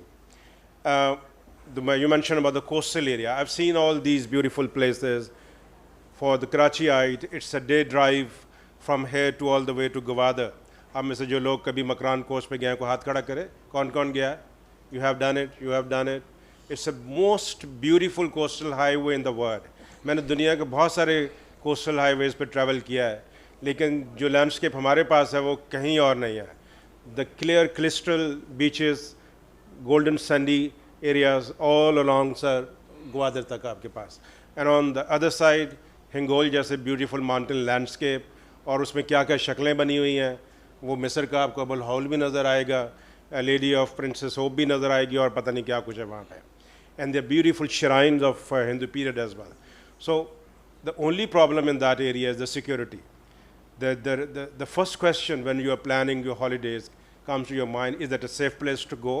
You mentioned about the coastal area. I've seen all these beautiful places. For the Karachiite, it's a day drive from here to all the way to Gawada. आप में से जो लोग कभी Makran coast पे गए हैं को हाथ खड़ा करें, कौन कौन गया है? You have done it, you have done it. It's a most beautiful coastal highway in the world. मैंने दुनिया के बहुत सारे कोस्टल हाईवेज़ पे ट्रैवल किया है, लेकिन जो लैंडस्केप हमारे पास है वो कहीं और नहीं है. The clear crystal beaches, golden sandy areas all along sir Gwadar तक आपके पास. एंड ऑन द अदर साइड हिंगोल जैसे ब्यूटीफुल माउंटेन लैंडस्केप, और उसमें क्या क्या शक्लें बनी हुई हैं. वो मिस्र का आपको अबुल हौल भी नज़र आएगा, लेडी ऑफ प्रिंसेस होप भी नज़र आएगी, और पता नहीं क्या कुछ है वहाँ पे. And the beautiful shrines of Hindu period as well. So the only problem in that area is the security. The first question when you are planning your holidays comes to your mind, is that a safe place to go?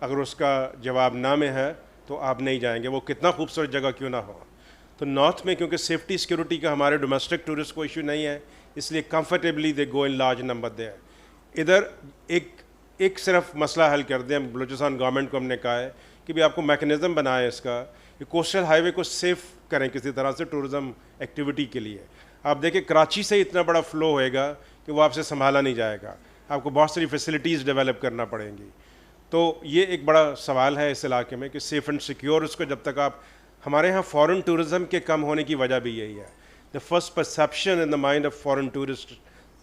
अगर उसका जवाब ना में है तो आप नहीं जाएंगे, वो कितना खूबसूरत जगह क्यों ना हो. तो नॉर्थ में क्योंकि सेफ्टी सिक्योरिटी का हमारे डोमेस्टिक टूरिस्ट को इशू नहीं है, इसलिए comfortably they go in large number there. इधर एक सिर्फ मसला हल कर दें. बलूचिस्तान गवर्नमेंट को हमने कहा है कि भी आपको मैकेनिज़्म बनाए इसका कि कोस्टल हाईवे को सेफ़ करें किसी तरह से टूरिज़म एक्टिविटी के लिए. आप देखें कराची से इतना बड़ा फ़्लो होएगा कि वो आपसे संभाला नहीं जाएगा, आपको बहुत सारी फैसिलिटीज़ डेवलप करना पड़ेंगी. तो ये एक बड़ा सवाल है इस इलाके में कि सेफ़ एंड सिक्योर उसको जब तक आप. हमारे यहाँ फ़ॉरेन टूरिज़म के कम होने की वजह भी यही है. The first perception in the mind of foreign tourist,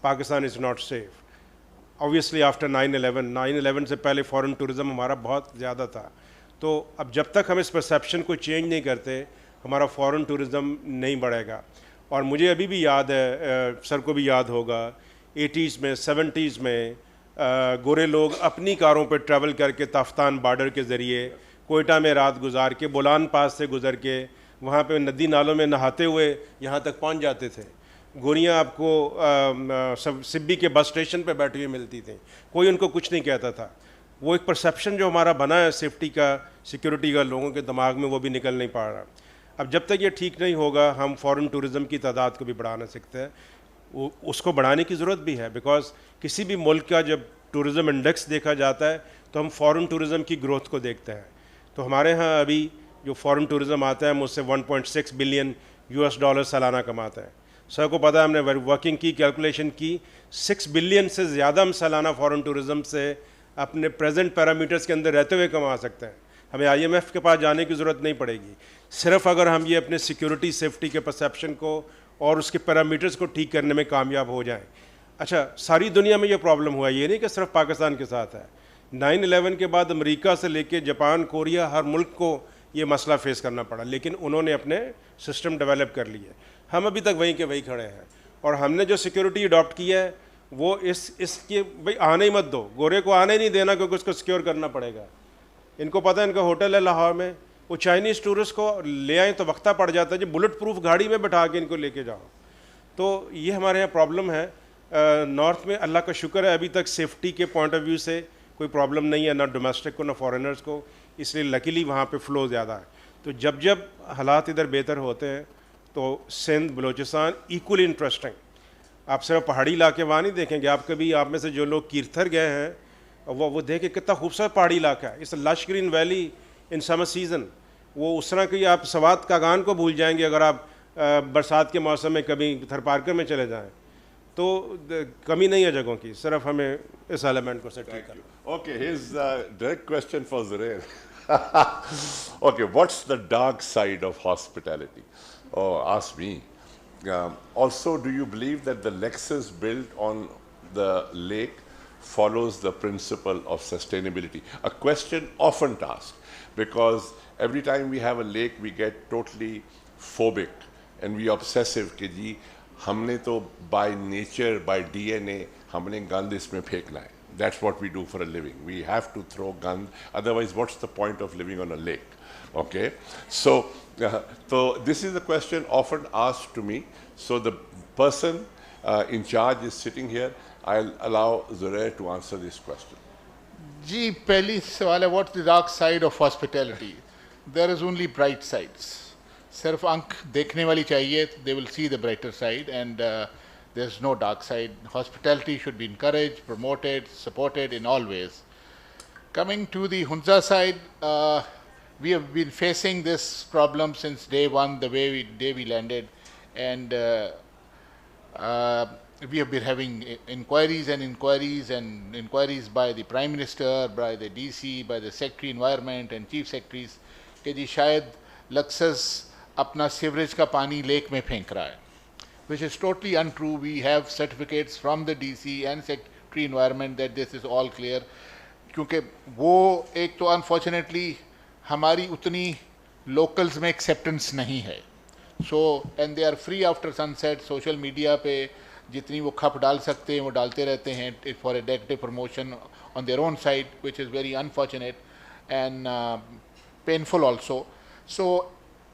Pakistan is not safe. Obviously after 9/11 से पहले फ़ॉरेन टूरिज़म हमारा बहुत ज़्यादा था. तो अब जब तक हम इस परसेप्शन को चेंज नहीं करते, हमारा फ़ॉरेन टूरिज़म नहीं बढ़ेगा. और मुझे अभी भी याद है, सर को भी याद होगा, 80s में 70s में गोरे लोग अपनी कारों पर ट्रैवल करके ताफ्तान बॉर्डर के ज़रिए कोयटा में रात गुजार के, बोलान पास से गुज़र के, वहाँ पे नदी नालों में नहाते हुए यहाँ तक पहुँच जाते थे. गोरियाँ आपको सब सिब्बी के बस स्टेशन पे बैठी हुई मिलती थी, कोई उनको कुछ नहीं कहता था. वो एक परसेप्शन जो हमारा बना है सेफ्टी का, सिक्योरिटी का, लोगों के दिमाग में वो भी निकल नहीं पा रहा. अब जब तक ये ठीक नहीं होगा, हम फॉरेन टूरिज़म की तादाद को भी बढ़ा ना सकते हैं. उसको बढ़ाने की ज़रूरत भी है, बिकॉज किसी भी मुल्क का जब टूरिज़म इंडेक्स देखा जाता है तो हम फॉरेन टूरिज़म की ग्रोथ को देखते हैं. तो हमारे यहाँ अभी जो फॉरेन टूरिज़म आता है मुझसे 1.6 बिलियन $US सालाना कमाता है. सर को पता है, हमने वर्किंग की, कैलकुलेशन की, 6 बिलियन से ज़्यादा हम सालाना फॉरेन टूरिज़म से अपने प्रेजेंट पैरामीटर्स के अंदर रहते हुए कमा सकते हैं. हमें IMF के पास जाने की ज़रूरत नहीं पड़ेगी. सिर्फ अगर हम ये अपने सिक्योरिटी सेफ्टी के परसेप्शन को और उसके पैरामीटर्स को ठीक करने में कामयाब हो जाएं. अच्छा, सारी दुनिया में ये प्रॉब्लम हुआ, ये नहीं कि सिर्फ पाकिस्तान के साथ है. 9/11 के बाद अमेरिका से लेके जापान, कोरिया, हर मुल्क को ये मसला फेस करना पड़ा, लेकिन उन्होंने अपने सिस्टम डेवलप कर लिए. हम अभी तक वहीं के वहीं खड़े हैं. और हमने जो सिक्योरिटी अडॉप्ट किया है वो इसके भाई आने ही मत दो, गोरे को आने नहीं देना, क्योंकि उसको सिक्योर करना पड़ेगा. इनको पता है इनका होटल है लाहौर में, वो चाइनीज़ टूरिस्ट को ले आए तो वक्ता पड़ जाता है जो बुलेट प्रूफ गाड़ी में बैठा के इनको लेके जाओ. तो ये हमारे यहाँ प्रॉब्लम है. नॉर्थ में अल्लाह का शुक्र है अभी तक सेफ्टी के पॉइंट ऑफ व्यू से कोई प्रॉब्लम नहीं है, ना डोमेस्टिक को ना फॉरेनर्स को, इसलिए लकीली वहाँ पे फ़्लो ज़्यादा है. तो जब जब हालात इधर बेहतर होते हैं तो सिंध, बलूचिस्तान इक्वली इंटरेस्टिंग. आप सिर्फ पहाड़ी इलाके वहाँ नहीं देखेंगे, आप कभी, आप में से जो लोग कीर्थर गए हैं वो देखें कितना खूबसूरत पहाड़ी इलाका है. इस lush green valley in summer season, वो उस तरह की आप सवात कागान को भूल जाएंगे अगर आप बरसात के मौसम में कभी थरपारकर में चले जाएं. तो कमी नहीं है जगहों की, सिर्फ हमें इस एलिमेंट को सेट करना. Okay, here's a direct question for Zubair. Okay, what's the dark side of hospitality? Oh, ask me. Also, do you believe that the Lexus built on the lake follows the principle of sustainability? A question often asked, because every time we have a lake, we get totally phobic and we obsessive कि जी हमने तो by nature, by DNA, हमने गंद इसमें फेंकना है. That's what we do for a living. We have to throw gand. Otherwise, what's the point of living on a lake? Okay. So this is the question often asked to me. So the person in charge is sitting here. I'll allow Zubair to answer this question. जी, पहली सवाल है, what's the dark side of hospitality? There is only bright sides. सिर्फ आंख देखने वाली चाहिए, they will see the brighter side, and there's no dark side. Hospitality should be encouraged, promoted, supported in all ways. Coming to the Hunza side, we have been facing this problem since day one, the day we landed, and we have been having inquiries and inquiries and inquiries by the Prime Minister, by the DC, by the Secretary Environment and Chief Secretaries कि जी शायद लक्सस अपना sewerage का पानी lake में फेंक रहा है, which is totally untrue. We have certificates from the DC and Secretary Environment that this is all clear. क्योंकि वो एक तो unfortunately हमारी उतनी locals में acceptance नहीं है. So and they are free after sunset. Social media पे जितनी वो खप डाल सकते हैं वो डालते रहते हैं for a negative promotion on their own side, which is very unfortunate and painful also. So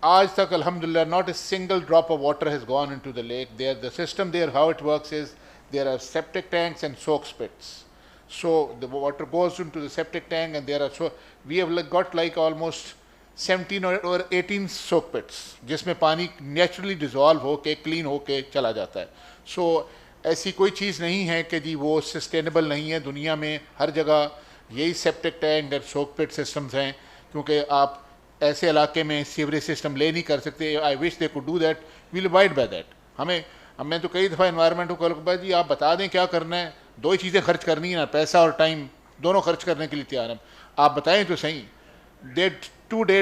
आज तक alhamdulillah not a single drop of water has gone into the lake. There the system there, how it works is there are septic tanks and soak pits. So the water goes into the septic tank and there are, so we have got like almost 17 or 18 soak pits जिसमें पानी naturally dissolve होके clean होके चला जाता है. So ऐसी कोई चीज़ नहीं है कि जी वो sustainable नहीं है. दुनिया में हर जगह यही septic tank और soak pit systems हैं, क्योंकि आप ऐसे इलाके में सीवरेज सिस्टम ले नहीं कर सकते. I wish they could do that, we'll avoid by that. हमें तो कई दफ़ा एनवायरनमेंट को कहा जी आप बता दें क्या करना है, दो ही चीज़ें खर्च करनी है ना, पैसा और टाइम दोनों खर्च करने के लिए तैयार हैं, आप बताएं तो सही. They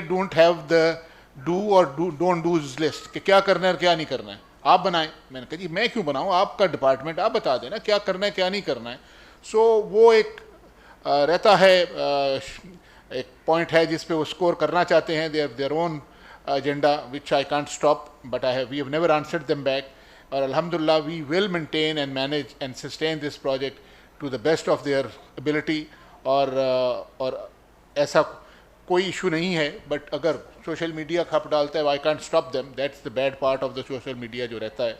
don't have the do और डोंट डू लिस्ट कि क्या करना है और क्या नहीं करना है, आप बनाएं. मैंने कहा जी मैं क्यों बनाऊँ, आपका डिपार्टमेंट, आप बता देना क्या करना है क्या नहीं करना है. सो वो एक रहता है, एक पॉइंट है जिस पे वो स्कोर करना चाहते हैं. Their own agenda which I can't stop, but we have never answered them back. और अल्हम्दुलिल्लाह we will maintain and manage and sustain this project to the best of their ability. और ऐसा कोई इशू नहीं है. बट अगर social media खप डालता है, I can't stop them, that's the bad part of the social media जो रहता है.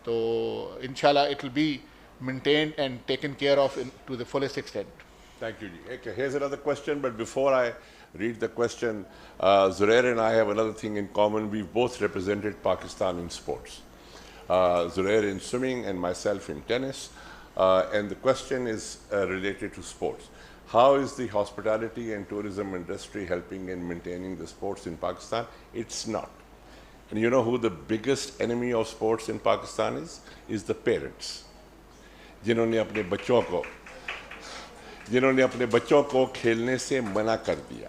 तो इंशाल्लाह it will be maintained and taken care of to the fullest extent. Thank you, Ji. Okay, here's another question, but before I read the question, Zubair and I have another thing in common. We've both represented Pakistan in sports. Zubair in swimming and myself in tennis. And the question is related to sports. How is the hospitality and tourism industry helping in maintaining the sports in Pakistan? It's not. And you know who the biggest enemy of sports in Pakistan is? Is the parents. जिन्होंने अपने बच्चों को खेलने से मना कर दिया,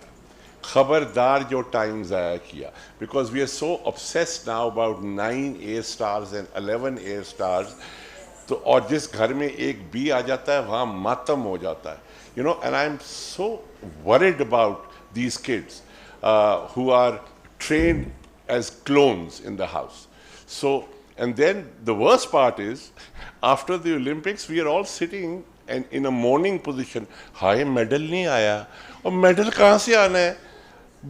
खबरदार जो टाइम ज़ाया किया. Because we are so obsessed now about 9 A stars and 11 A stars. तो और जिस घर में एक बी आ जाता है वहाँ मातम हो जाता है. You know, and I'm so worried about these kids who are trained as clones in the house. So, and then the worst part is, after the Olympics, we are all sitting and in a mourning position. Hi medal नहीं आया, और medal कहाँ से आना है?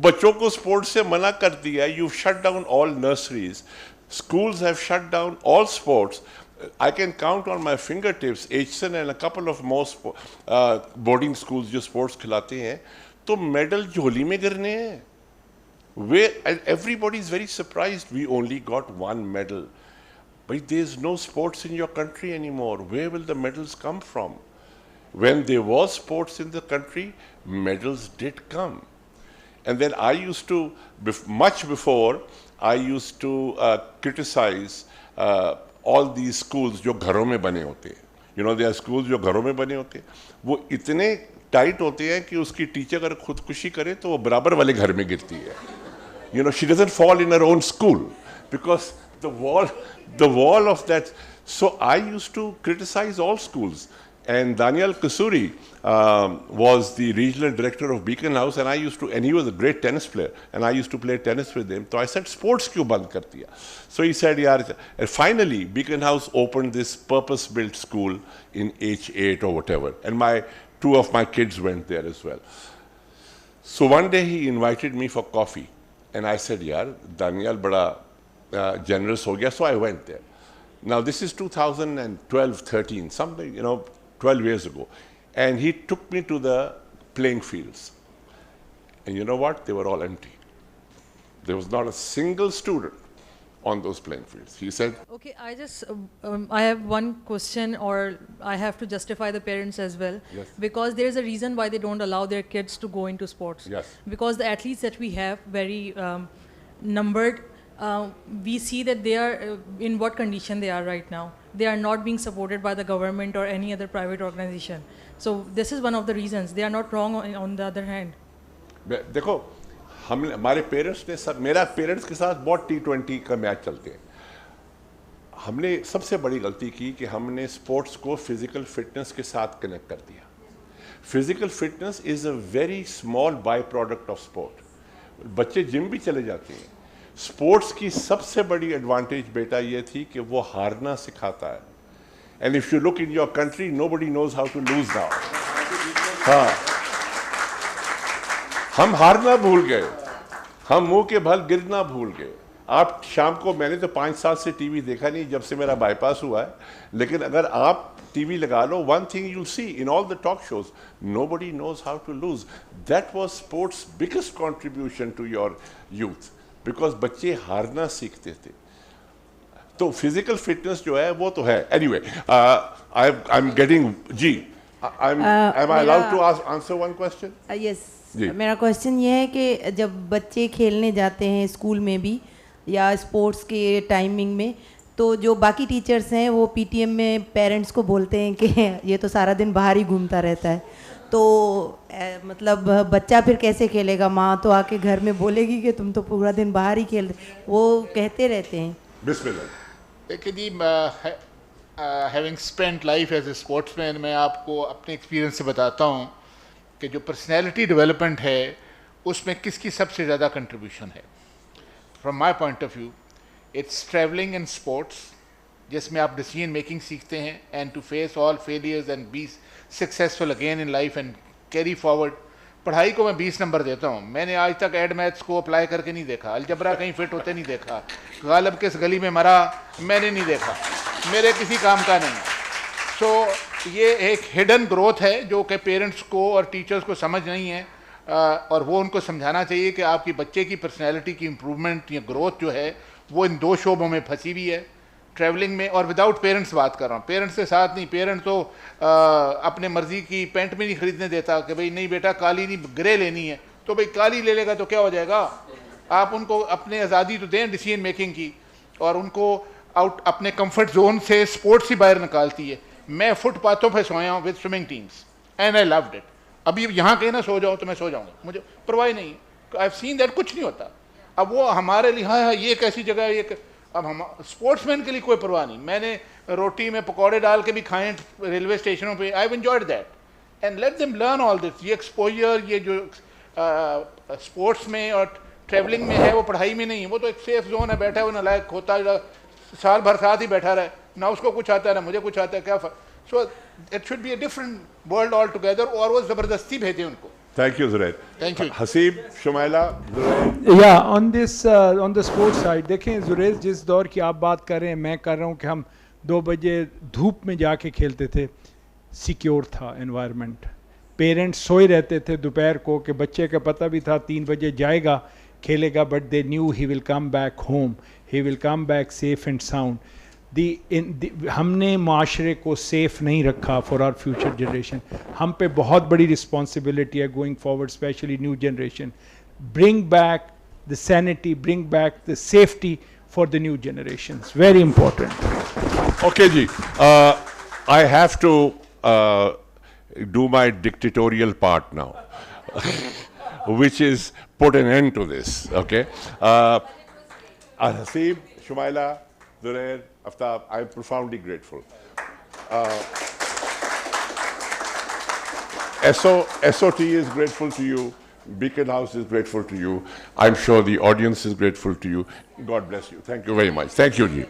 बच्चों को sports से मना कर दिया. You've shut down all nurseries. Schools have shut down all sports. I can count on my fingertips HSN and a couple of more boarding schools जो sports खिलाते हैं, तो मेडल झोली में गिरने हैं. Where, and everybody is very surprised. We only got one medal. But there's no sports in your country anymore. Where will the medals come from? When there was sports in the country, medals did come. And then I used to, much before, I used to criticize all these schools जो घरों में बने होते हैं. You know, there are schools जो घरों में बने होते हैं. वो इतने टाइट होते हैं कि उसकी टीचर अगर खुदकुशी करे तो वो बराबर वाले घर में गिरती है. You know, she doesn't fall in her own school because the wall of that. So I used to criticize all schools. And Daniel Kasuri was the regional director of Beacon House, and he was a great tennis player, and I used to play tennis with him. So I said, sports क्यों बंद कर दिया? So he said, यार, and finally Beacon House opened this purpose-built school in H8 or whatever, and two of my kids went there as well. So one day he invited me for coffee, and I said, यार, Daniel बड़ा generous हो गया, so I went there. Now this is 2012, 13, something, 12 years ago. And he took me to the playing fields. And you know what? They were all empty. There was not a single student on those playing fields. He said, okay, I have one question, or I have to justify the parents as well. Yes. Because there's a reason why they don't allow their kids to go into sports. Yes. Because the athletes that we have, very numbered, we see that they are in what condition they are right now. they are not being supported by the government or any other private organization. So this is one of the reasons. They are not wrong on the other hand. देखो हम हमारे parents ने सब मेरा parents के साथ बहुत T20 का मैच चलते हैं. हमने सबसे बड़ी गलती की कि हमने स्पोर्ट्स को फिजिकल फिटनेस के साथ कनेक्ट कर दिया. Physical fitness is a very small by product of sport. बच्चे जिम भी चले जाते हैं. स्पोर्ट्स की सबसे बड़ी एडवांटेज बेटा ये थी कि वो हारना सिखाता है. And if you look in your country nobody knows how to lose now. हाँ, हम हारना भूल गए, हम मुंह के बल गिरना भूल गए. आप शाम को, मैंने तो 5 साल से टीवी देखा नहीं जब से मेरा बाईपास हुआ है, लेकिन अगर आप टीवी लगा लो, one thing you'll see in all the talk shows, nobody knows how to lose. That was sports biggest contribution to your youth, because बच्चे हारना सीखते थे. तो फिजिकल फिटनेस जो है वो तो है. एनीवे, आई एम गेटिंग जी, am I allowed to answer one question? Yes, मेरा क्वेश्चन ये है कि जब बच्चे खेलने जाते हैं स्कूल में भी या स्पोर्ट्स के टाइमिंग में, तो जो बाकी टीचर्स हैं वो पीटीएम में पेरेंट्स को बोलते हैं कि ये तो सारा दिन बाहर ही घूमता रहता है, तो मतलब बच्चा फिर कैसे खेलेगा? माँ तो आके घर में बोलेगी कि तुम तो पूरा दिन बाहर ही खेल, वो कहते रहते हैं. बिस्मिल्लाह. देखिए जी, having spent life as a sportsman, मैं आपको अपने एक्सपीरियंस से बताता हूँ कि जो पर्सनैलिटी डेवलपमेंट है उसमें किसकी सबसे ज़्यादा कंट्रीब्यूशन है. From my point of view, it's travelling and sports, जिसमें आप डिसीजन मेकिंग सीखते हैं and to face all failures and be successful again in life and carry forward. पढ़ाई को मैं 20 नंबर देता हूँ. मैंने आज तक एड मैथ्स को अप्लाई करके नहीं देखा, अलजबरा कहीं फिट होते नहीं देखा, गालब किस गली में मरा मैंने नहीं देखा, मेरे किसी काम का नहीं. सो ये एक हिडन ग्रोथ है जो कि पेरेंट्स को और टीचर्स को समझ नहीं है, और वो उनको समझाना चाहिए कि आपकी बच्चे की पर्सनैलिटी की इम्प्रूवमेंट या ग्रोथ जो है वो इन 2 शोबों में फंसी हुई है, ट्रैवलिंग में और विदाउट पेरेंट्स. बात कर रहा हूँ, पेरेंट्स के साथ नहीं. पेरेंट्स तो अपने मर्जी की पेंट भी नहीं खरीदने देता कि भाई नहीं बेटा काली नहीं ग्रे लेनी है, तो भाई काली ले लेगा तो क्या हो जाएगा. आप उनको अपने आज़ादी तो दें डिसीजन मेकिंग की, और उनको आउट अपने कंफर्ट जोन से स्पोर्ट्स ही बाहर निकालती है. मैं फुटपाथों पर सोया हूँ with swimming teams and I loved it. अभी यहाँ कहीं ना सो जाओ तो मैं सो जाऊँगा, मुझे परवाह नहीं. आई हैव सीन दैट, कुछ नहीं होता. अब वो हमारे लिए हाँ ये एक ऐसी जगह है, ये अब हम स्पोर्ट्समैन के लिए कोई परवाह नहीं. मैंने रोटी में पकौड़े डाल के भी खाए रेलवे स्टेशनों पे. I have enjoyed that and let them learn all this. ये एक्सपोजर, ये जो स्पोर्ट्स में और ट्रैवलिंग में है वो पढ़ाई में नहीं है. वो तो एक सेफ जोन है, बैठा है वो नालायक होता साल भर साथ ही बैठा रहे, ना उसको कुछ आता है ना मुझे कुछ आता है, क्या फर्क. So it should be a different world all together, और वो ज़बरदस्ती भेजे उनको. Thank you, Zubair. Thank you. Haseeb, Shumaila, Zubair. या ऑन द स्पोर्ट्स साइड देखें जुरेज, जिस दौर की आप बात कर रहे हैं मैं कर रहा हूँ कि हम 2 बजे धूप में जाके खेलते थे. सिक्योर था एनवायरनमेंट, पेरेंट्स सोए रहते थे दोपहर को कि बच्चे का पता भी था 3 बजे जाएगा खेलेगा, but they knew he will come back home, he will come back safe and sound. हमने माशरे को सेफ नहीं रखा फॉर आवर फ्यूचर जनरेशन. हम पे बहुत बड़ी रिस्पॉन्सिबिलिटी है going forward, specially new generation. Bring back the sanity, bring back the safety for the new generation, very important. Okay, ji. I have to do my dictatorial part now, which is put an end to this. Okay. Haseeb, Shumaila, Zubair, Aftab, I'm profoundly grateful. SOT is grateful to you. Beacon House is grateful to you. I'm sure the audience is grateful to you. God bless you. Thank you very much. Thank you, ji.